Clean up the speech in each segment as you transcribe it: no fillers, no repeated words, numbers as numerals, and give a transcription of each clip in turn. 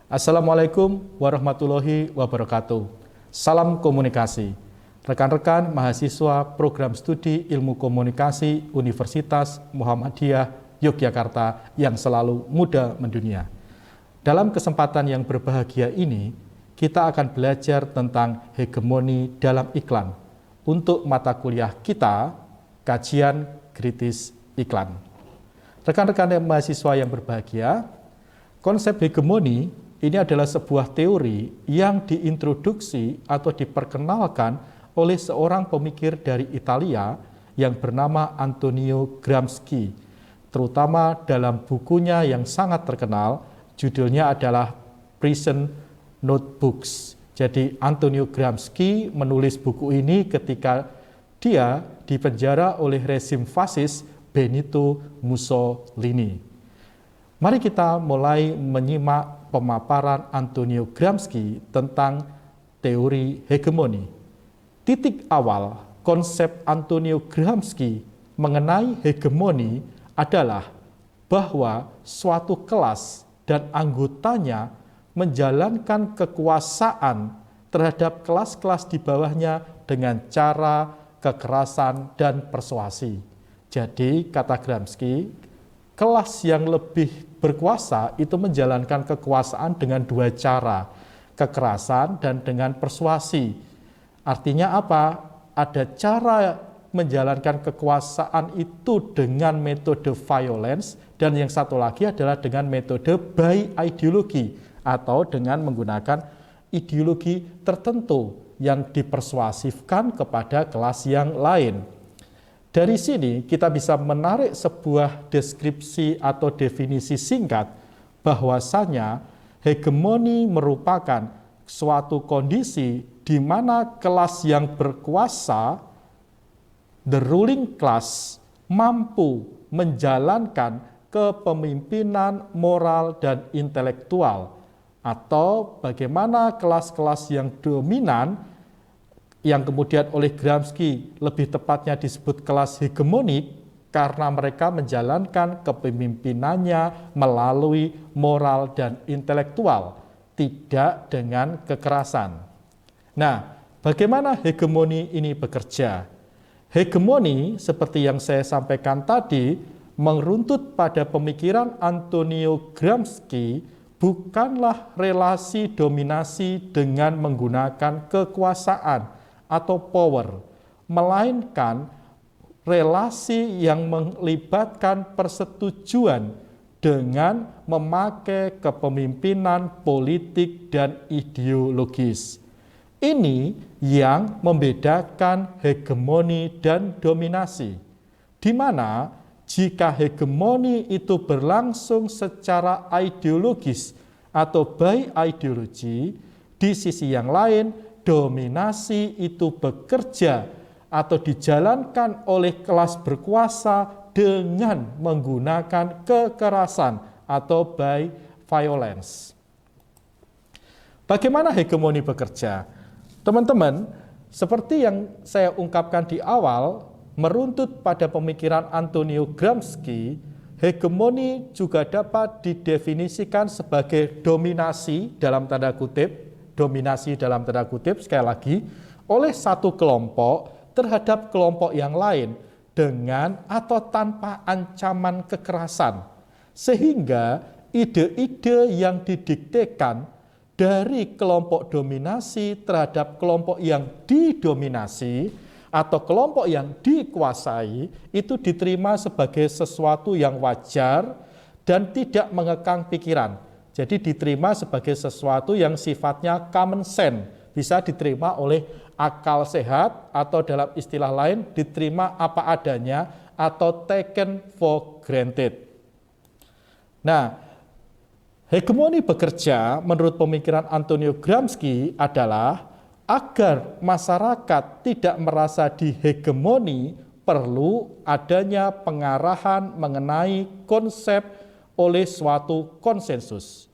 Assalamualaikum warahmatullahi wabarakatuh. Salam komunikasi. Rekan-rekan mahasiswa program studi ilmu komunikasi Universitas Muhammadiyah Yogyakarta yang selalu muda mendunia. Dalam kesempatan yang berbahagia ini, kita akan belajar tentang hegemoni dalam iklan untuk mata kuliah kita, kajian kritis iklan. Rekan-rekan mahasiswa yang berbahagia, konsep hegemoni ini adalah sebuah teori yang diintroduksi atau diperkenalkan oleh seorang pemikir dari Italia yang bernama Antonio Gramsci, terutama dalam bukunya yang sangat terkenal, judulnya adalah Prison Notebooks. Jadi Antonio Gramsci menulis buku ini ketika dia dipenjara oleh rezim fasis Benito Mussolini. Mari kita mulai menyimak pemaparan Antonio Gramsci tentang teori hegemoni. Titik awal konsep Antonio Gramsci mengenai hegemoni adalah bahwa suatu kelas dan anggotanya menjalankan kekuasaan terhadap kelas-kelas di bawahnya dengan cara kekerasan dan persuasi. Jadi, kata Gramsci, kelas yang lebih berkuasa itu menjalankan kekuasaan dengan dua cara, kekerasan dan dengan persuasi. Artinya apa? Ada cara menjalankan kekuasaan itu dengan metode violence, dan yang satu lagi adalah dengan metode by ideologi atau dengan menggunakan ideologi tertentu yang dipersuasifkan kepada kelas yang lain. Dari sini kita bisa menarik sebuah deskripsi atau definisi singkat bahwasanya hegemoni merupakan suatu kondisi di mana kelas yang berkuasa, the ruling class, mampu menjalankan kepemimpinan moral dan intelektual, atau bagaimana kelas-kelas yang dominan yang kemudian oleh Gramsci lebih tepatnya disebut kelas hegemonik karena mereka menjalankan kepemimpinannya melalui moral dan intelektual, tidak dengan kekerasan. Nah, bagaimana hegemoni ini bekerja? Hegemoni seperti yang saya sampaikan tadi meruntut pada pemikiran Antonio Gramsci bukanlah relasi dominasi dengan menggunakan kekuasaan atau power, melainkan relasi yang melibatkan persetujuan dengan memakai kepemimpinan politik dan ideologis. Ini yang membedakan hegemoni dan dominasi, di mana jika hegemoni itu berlangsung secara ideologis atau by ideology, di sisi yang lain dominasi itu bekerja atau dijalankan oleh kelas berkuasa dengan menggunakan kekerasan atau by violence. Bagaimana hegemoni bekerja? Teman-teman, seperti yang saya ungkapkan di awal, meruntut pada pemikiran Antonio Gramsci, hegemoni juga dapat didefinisikan sebagai dominasi dalam tanda kutip, sekali lagi, oleh satu kelompok terhadap kelompok yang lain dengan atau tanpa ancaman kekerasan. Sehingga ide-ide yang didiktekan dari kelompok dominasi terhadap kelompok yang didominasi atau kelompok yang dikuasai itu diterima sebagai sesuatu yang wajar dan tidak mengekang pikiran. Jadi diterima sebagai sesuatu yang sifatnya common sense, bisa diterima oleh akal sehat atau dalam istilah lain diterima apa adanya atau taken for granted. Nah, hegemoni bekerja menurut pemikiran Antonio Gramsci adalah agar masyarakat tidak merasa dihegemoni perlu adanya pengarahan mengenai konsep oleh suatu konsensus.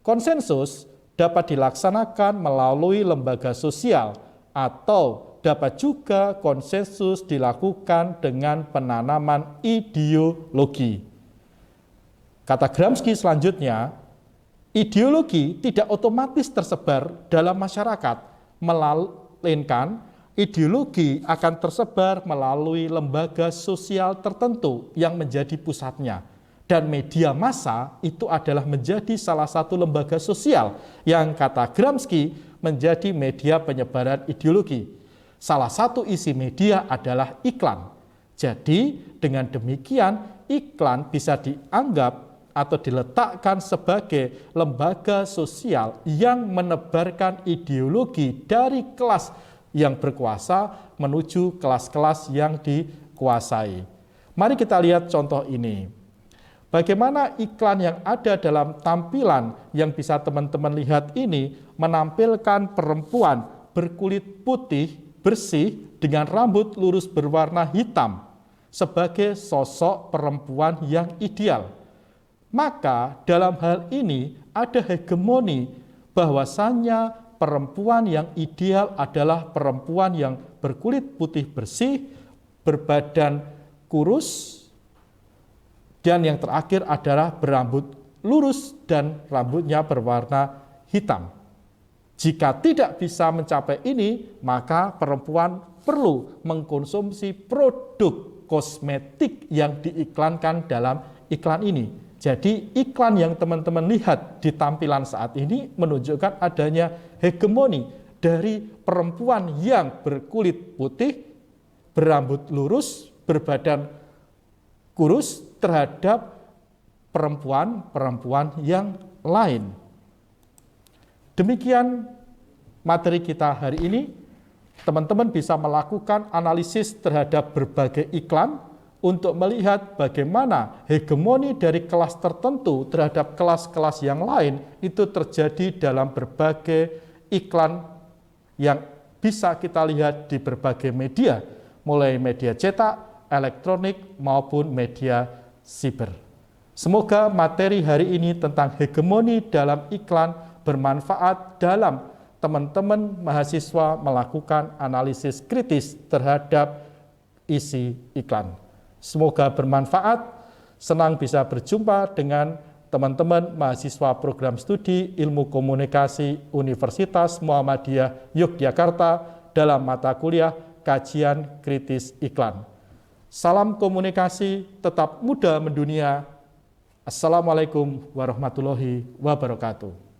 Konsensus dapat dilaksanakan melalui lembaga sosial atau dapat juga konsensus dilakukan dengan penanaman ideologi. Kata Gramsci selanjutnya, Ideologi tidak otomatis tersebar dalam masyarakat, melainkan ideologi akan tersebar melalui lembaga sosial tertentu yang menjadi pusatnya. Dan media massa itu adalah menjadi salah satu lembaga sosial yang kata Gramsci menjadi media penyebaran ideologi. Salah satu isi media adalah iklan. Jadi dengan demikian iklan bisa dianggap atau diletakkan sebagai lembaga sosial yang menebarkan ideologi dari kelas yang berkuasa menuju kelas-kelas yang dikuasai. Mari kita lihat contoh ini. Bagaimana iklan yang ada dalam tampilan yang bisa teman-teman lihat ini menampilkan perempuan berkulit putih, bersih, dengan rambut lurus berwarna hitam sebagai sosok perempuan yang ideal. Maka dalam hal ini ada hegemoni bahwasannya perempuan yang ideal adalah perempuan yang berkulit putih bersih, berbadan kurus, dan yang terakhir adalah berambut lurus dan rambutnya berwarna hitam. Jika tidak bisa mencapai ini, maka perempuan perlu mengkonsumsi produk kosmetik yang diiklankan dalam iklan ini. Jadi iklan yang teman-teman lihat di tampilan saat ini menunjukkan adanya hegemoni dari perempuan yang berkulit putih, berambut lurus, berbadan kurus terhadap perempuan-perempuan yang lain. Demikian materi kita hari ini. Teman-teman bisa melakukan analisis terhadap berbagai iklan untuk melihat bagaimana hegemoni dari kelas tertentu terhadap kelas-kelas yang lain itu terjadi dalam berbagai iklan yang bisa kita lihat di berbagai media, mulai media cetak, elektronik, maupun media siber. Semoga materi hari ini tentang hegemoni dalam iklan bermanfaat dalam teman-teman mahasiswa melakukan analisis kritis terhadap isi iklan. Semoga bermanfaat. Senang bisa berjumpa dengan teman-teman mahasiswa program studi Ilmu Komunikasi Universitas Muhammadiyah Yogyakarta dalam mata kuliah Kajian Kritis Iklan. Salam komunikasi, tetap muda mendunia. Assalamualaikum warahmatullahi wabarakatuh.